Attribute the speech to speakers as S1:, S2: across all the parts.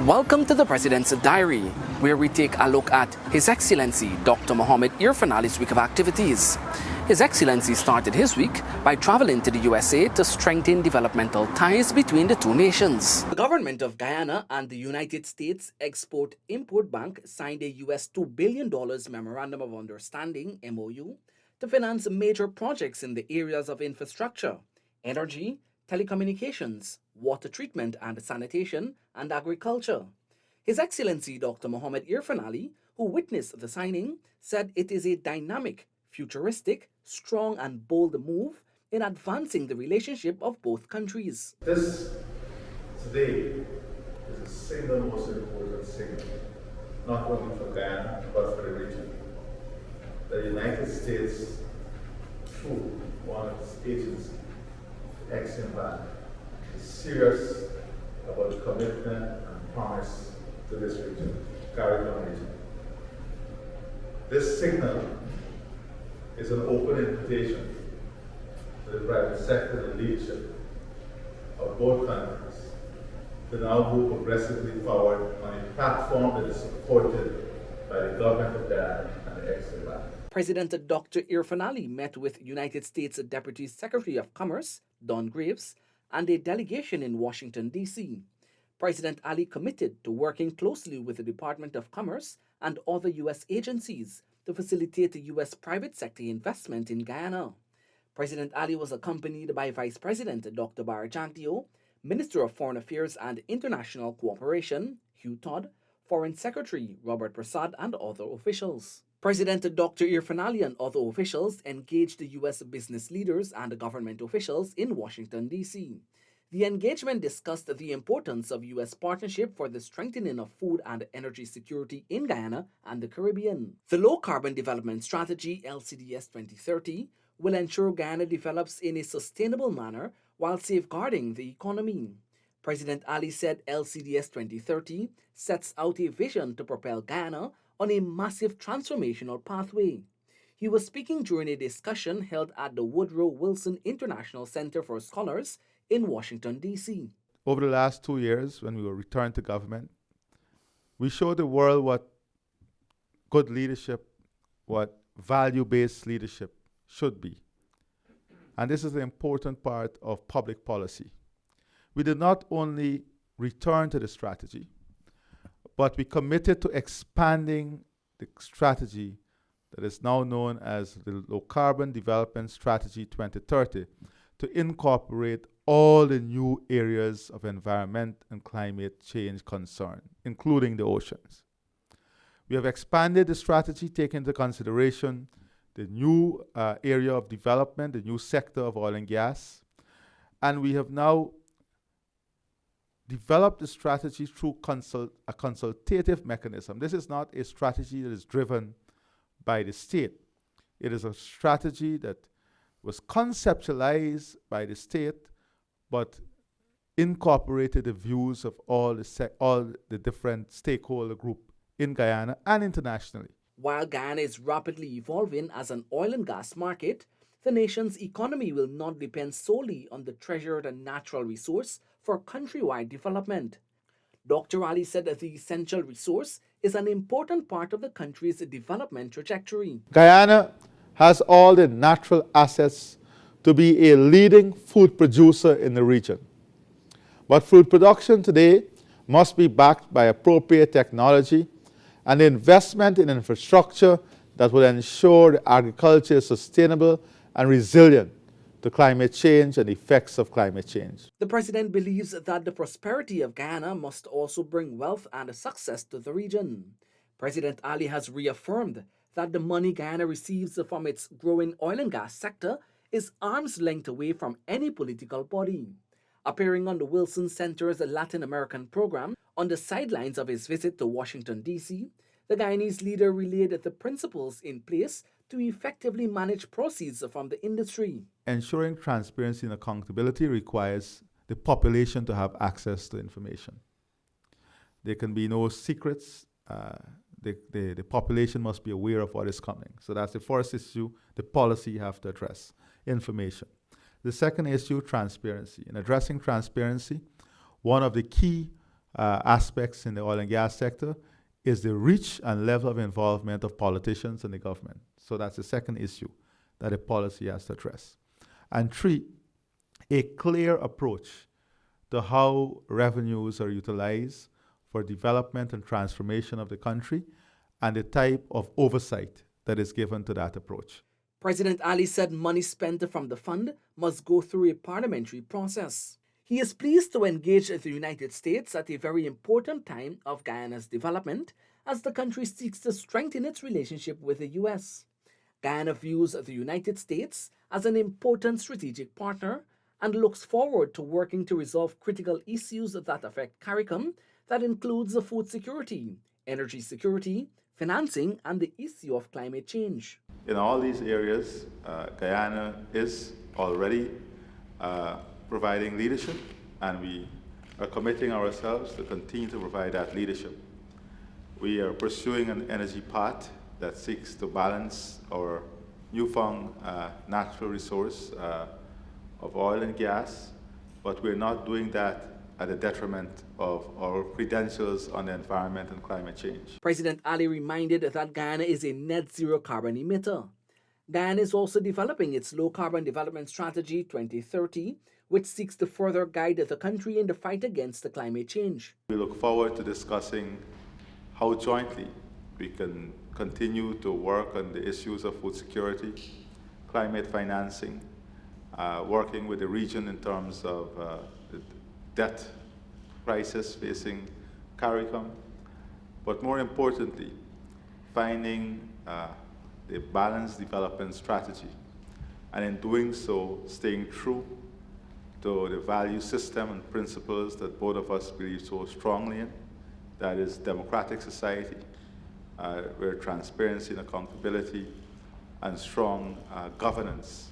S1: Welcome to the President's Diary, where we take a look at His Excellency Dr. Mohamed Irfaan Ali's week of activities. His Excellency started his week by traveling to the USA to strengthen developmental ties between the two nations. The government of Guyana and the United States Export-Import Bank signed a US $2 billion Memorandum of Understanding (MOU) to finance major projects in the areas of infrastructure, energy, telecommunications, water treatment and sanitation, and agriculture. His Excellency Dr. Mohamed Irfaan Ali, who witnessed the signing, said it is a dynamic, futuristic, strong and bold move in advancing the relationship of both countries.
S2: This today is the single most important signal, not only for Guyana, but for the region. The United States, through one of its agencies, Exim Bank, is serious about commitment and promise to this region, Caribbean region. This signal is an open invitation to the private sector and leadership of both countries to now move progressively forward on a platform that is supported by the government of Guyana and the Exim Bank.
S1: President Dr. Irfaan Ali met with United States Deputy Secretary of Commerce, Don Graves, and a delegation in Washington, D.C. President Ali committed to working closely with the Department of Commerce and other U.S. agencies to facilitate U.S. private sector investment in Guyana. President Ali was accompanied by Vice President Dr. Bara Jagdeo, Minister of Foreign Affairs and International Cooperation, Hugh Todd, Foreign Secretary Robert Prasad, and other officials. President Dr. Irfaan Ali and other officials engaged the U.S. business leaders and government officials in Washington, D.C. The engagement discussed the importance of U.S. partnership for the strengthening of food and energy security in Guyana and the Caribbean. The Low Carbon Development Strategy, LCDS 2030, will ensure Guyana develops in a sustainable manner while safeguarding the economy. President Ali said LCDS 2030 sets out a vision to propel Guyana on a massive transformational pathway. He was speaking during a discussion held at the Woodrow Wilson International Center for Scholars in Washington, D.C.
S3: Over the last 2 years, when we were returned to government, we showed the world what good leadership, what value-based leadership should be. And this is an important part of public policy. We did not only return to the strategy, but we committed to expanding the strategy that is now known as the Low Carbon Development Strategy 2030 to incorporate all the new areas of environment and climate change concern, including the oceans. We have expanded the strategy, taking into consideration the new area of development, the new sector of oil and gas, and we have now developed the strategy through a consultative mechanism. This is not a strategy that is driven by the state. It is a strategy that was conceptualized by the state, but incorporated the views of all the different stakeholder groups in Guyana and internationally.
S1: While Guyana is rapidly evolving as an oil and gas market, the nation's economy will not depend solely on the treasured natural resource for countrywide development. Dr. Ali said that the essential resource is an important part of the country's development trajectory.
S3: Guyana has all the natural assets to be a leading food producer in the region. But food production today must be backed by appropriate technology and investment in infrastructure that will ensure that agriculture is sustainable and resilient to climate change and effects of climate change.
S1: The president believes that the prosperity of Guyana must also bring wealth and success to the region. President Ali has reaffirmed that the money Guyana receives from its growing oil and gas sector is arm's length away from any political body. Appearing on the Wilson Center's Latin American program on the sidelines of his visit to Washington, D.C., the Guyanese leader relayed the principles in place to effectively manage proceeds from the industry.
S3: Ensuring transparency and accountability requires the population to have access to information. There can be no secrets. The population must be aware of what is coming. So that's the first issue the policy have to address, information. The second issue, transparency. In addressing transparency, one of the key aspects in the oil and gas sector is the reach and level of involvement of politicians and the government. So that's the second issue that a policy has to address. And three, a clear approach to how revenues are utilized for development and transformation of the country and the type of oversight that is given to that approach.
S1: President Ali said money spent from the fund must go through a parliamentary process. He is pleased to engage the United States at a very important time of Guyana's development as the country seeks to strengthen its relationship with the U.S. Guyana views the United States as an important strategic partner and looks forward to working to resolve critical issues that affect CARICOM, that includes food security, energy security, financing, and the issue of climate change.
S3: In all these areas, Guyana is already providing leadership, and we are committing ourselves to continue to provide that leadership. We are pursuing an energy path that seeks to balance our newfound natural resource of oil and gas, but we're not doing that at the detriment of our credentials on the environment and climate change.
S1: President Ali reminded that Guyana is a net zero carbon emitter. Guyana is also developing its low carbon development strategy 2030, which seeks to further guide the country in the fight against the climate change.
S3: We look forward to discussing how jointly we can continue to work on the issues of food security, climate financing, working with the region in terms of the debt crisis facing CARICOM, but more importantly, finding the balanced development strategy, and in doing so, staying true to the value system and principles that both of us believe so strongly in, that is democratic society, where transparency and accountability and strong governance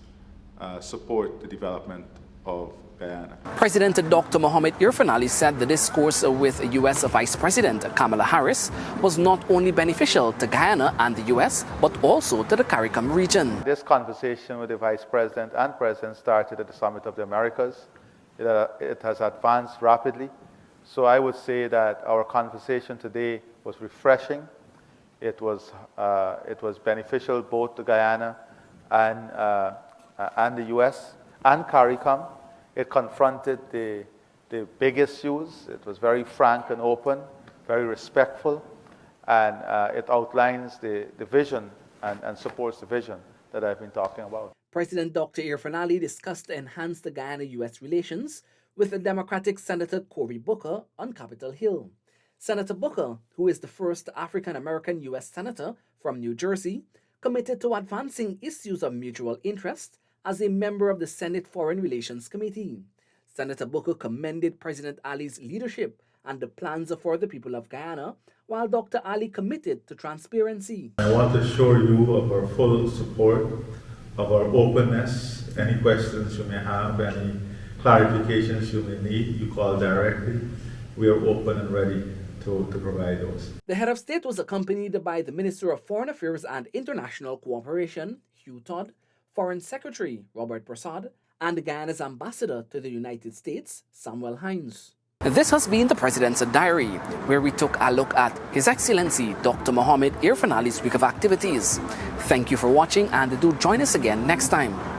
S3: support the development of Guyana.
S1: President Dr. Mohamed Irfaan Ali said the discourse with U.S. Vice President Kamala Harris was not only beneficial to Guyana and the U.S., but also to the CARICOM region.
S3: This conversation with the Vice President and President started at the Summit of the Americas. It has advanced rapidly. So I would say that our conversation today was refreshing. It was beneficial both to Guyana and the U.S. and CARICOM. It confronted the big issues. It was very frank and open, very respectful, and it outlines the vision and supports the vision that I've been talking about.
S1: President Dr. Irfaan Ali discussed enhanced Guyana-U.S. relations with the Democratic Senator Cory Booker on Capitol Hill. Senator Booker, who is the first African-American U.S. Senator from New Jersey, committed to advancing issues of mutual interest as a member of the Senate Foreign Relations Committee. Senator Booker commended President Ali's leadership and the plans for the people of Guyana, while Dr. Ali committed to transparency.
S2: I want to assure you of our full support, of our openness. Any questions you may have, any clarifications you may need, you call directly. We are open and ready to provide those.
S1: The head of state was accompanied by the Minister of Foreign Affairs and International Cooperation, Hugh Todd, Foreign Secretary Robert Prasad, and Guyana's ambassador to the United States, Samuel Hines. This has been the President's Diary, where we took a look at His Excellency Dr. Mohamed Irfaan Ali's week of activities. Thank you for watching, and do join us again next time.